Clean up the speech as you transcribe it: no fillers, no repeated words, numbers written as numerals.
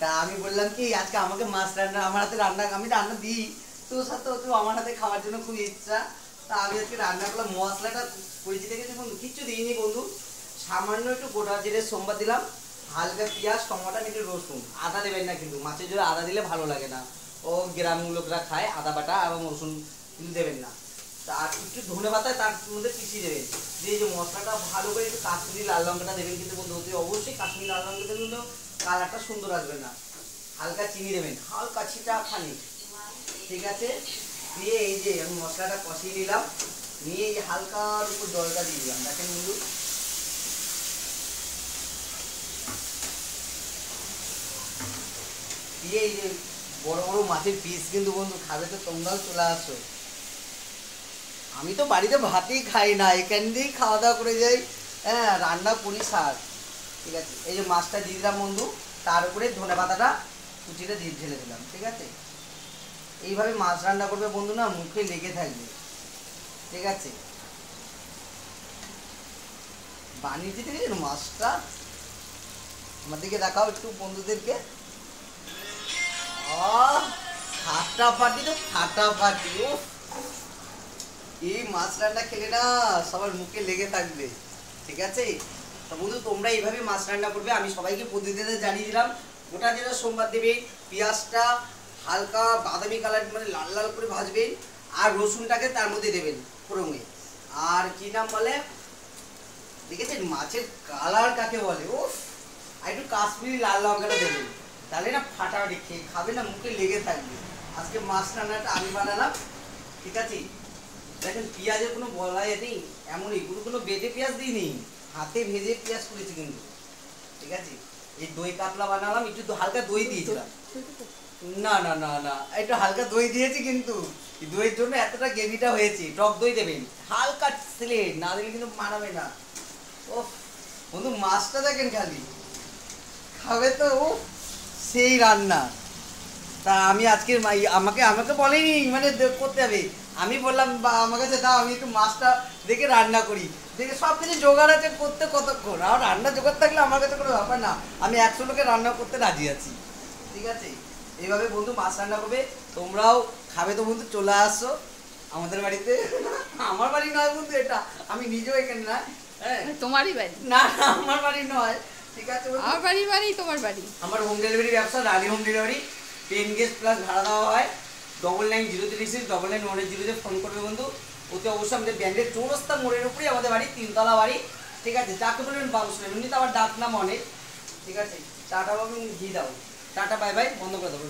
তা আমি বললাম কি আজকে আমাকে মাছ রান্না, আমার হাতে রান্না, আমি রান্না দিই তোর সাথে, তো আমার হাতে খাওয়ার জন্য খুব ইচ্ছা। তা আমি আজকে রান্না করলাম। মশলাটা পরিচিত গেছে বন্ধু, কিচ্ছু দিইনি বন্ধু, সামান্য একটু গোটা জিরে সোমবার দিলাম, হালকা পেঁয়াজ টমাটো একটু রসুন, আদা দেবেন না কিন্তু, মাছের জন্য আদা দিলে ভালো লাগে না, ও গ্রাম লোকরা খায় আদা বাটা এবং রসুন কিন্তু দেবেন না। আর একটু ধনে পাতা তার মধ্যে পিছিয়ে দেবেন, দিয়ে যে মশলাটা ভালো করে একটু কাশ্মীরি লাল লঙ্কাটা দেবেন কিন্তু বন্ধু, অতি অবশ্যই কাশ্মীরি লাল লঙ্কা দেবেন, কিন্তু কালারটা সুন্দর আসবে না। হালকা চিনি দেবেন, হালকা ছিটা খানি, ঠিক আছে। দিয়ে এই যে আমি মশলাটা কষিয়ে নিলাম, নিয়ে এই হালকার উপর জলটা দিয়ে দিলাম, দেখেন বন্ধু। দিয়ে এই যে বড় বড় মাছের পিস কিন্তু বন্ধু, খাবে তো তোমরাও চলে আসো। আমি তো বাড়িতে ভাতই খাই না, এখান দিয়েই খাওয়া দাওয়া করে যাই। হ্যাঁ, রান্না করি শাক, ঠিক আছে। এই যে মাছটা দিয়ে দিলাম বন্ধু, তার উপরে ধনে পাতাটা কুচিটা দিয়ে ঢেলে দিলাম, ঠিক আছে। এইভাবে মাছ রান্না করবে বন্ধু, না মুখে লেগে থাকবে, ঠিক আছে। বানিয়ে দিতে গেছেন মাছটা, আমার দিকে দেখাও একটু বন্ধুদেরকে। ফাটাফাটি তো ফাটাফাটি, ও এই মাছ রান্না খেলে না সবার মুখে লেগে থাকবে, ঠিক আছে। তো বন্ধু তোমরা এইভাবে মাছ রান্না করবে, আমি সবাইকে পদ্ধতিতে জানিয়ে দিলাম। গোটা যেটা সোমবার দেবে, পেঁয়াজটা হালকা বাদামি কালার মানে লাল লাল করে ভাজবেন, আর রসুনটাকে তার মধ্যে দেবেন ফোড়নে। আর কি নাম বলে, দেখেছেন মাছের কালার কাকে বলে, ও আর একটু কাশ্মীরি লাল লঙ্কাটা দেবেন, তাহলে না ফাটাফাটি খেয়ে খাবে না, মুখে লেগে থাকবে। আজকে মাছ রান্নাটা আমি বানালাম, ঠিক আছে। দেখেন পেঁয়াজের কোনো বলাই নেই, এমনই কোনো বেটে পেঁয়াজ দিইনি, হাতে ভেজে পেঁয়াজ করেছি কিন্তু, ঠিক আছে। এই দই কাতলা বানালাম, একটু হালকা দই দিয়েছিলাম, না না না না একটু হালকা দই দিয়েছি কিন্তু, দইয়ের জন্য এতটা গ্রেভিটা হয়েছে। টক দই দেবেন, হালকা স্লেট না দিলে কিন্তু মানাবে না। ও বন্ধু মাছটা দেখেন খালি, খাবে তো, ও সেই রান্না। তা আমি আজকে আমাকে আমাকে বলেনি মানে করতে হবে, আমি বললাম বা আমার কাছে দাও, আমি একটু মাছটা দেখে রান্না করি, দেখে সব কিছু জোগাড় আছে, করতে কতক্ষণ, আর রান্না জোগাড় থাকলে আমার কাছে কোনো ব্যাপার না, আমি 100 লোকে রান্না করতে রাজি আছি, ঠিক আছে। এইভাবে বন্ধু মাছ রান্না করবে, তোমরাও খাবে তো বন্ধু, চলে আসো আমাদের বাড়িতে। আমার বাড়ি নয় বন্ধু এটা, আমি নিজেও এখানে না, হ্যাঁ তোমারই বাড়ি? না না আমার বাড়ি নয়, ঠিক আছে। আমার বাড়ি বাড়ি তোমার বাড়ি। আমার হোম ডেলিভারি ব্যবসা, রানি হোম ডেলিভারি, 10 গেস্ট প্লাস ভাড়া দেওয়া হয়। 990336 9910 ফোন করবে বন্ধু, ওতে অবশ্যই আমাদের ব্যান্ডের চৌরাস্তা মোড়ের উপরেই আমাদের বাড়ি, 3 তলা বাড়ি, ঠিক আছে। যাকে বলবেন বাবু শুনে, এমনি তো আমার ডাক নাম অনেক, ঠিক আছে। টাটা বাবু ঘি দাও, টাটা বাই বাই, বন্ধ করে দেবো।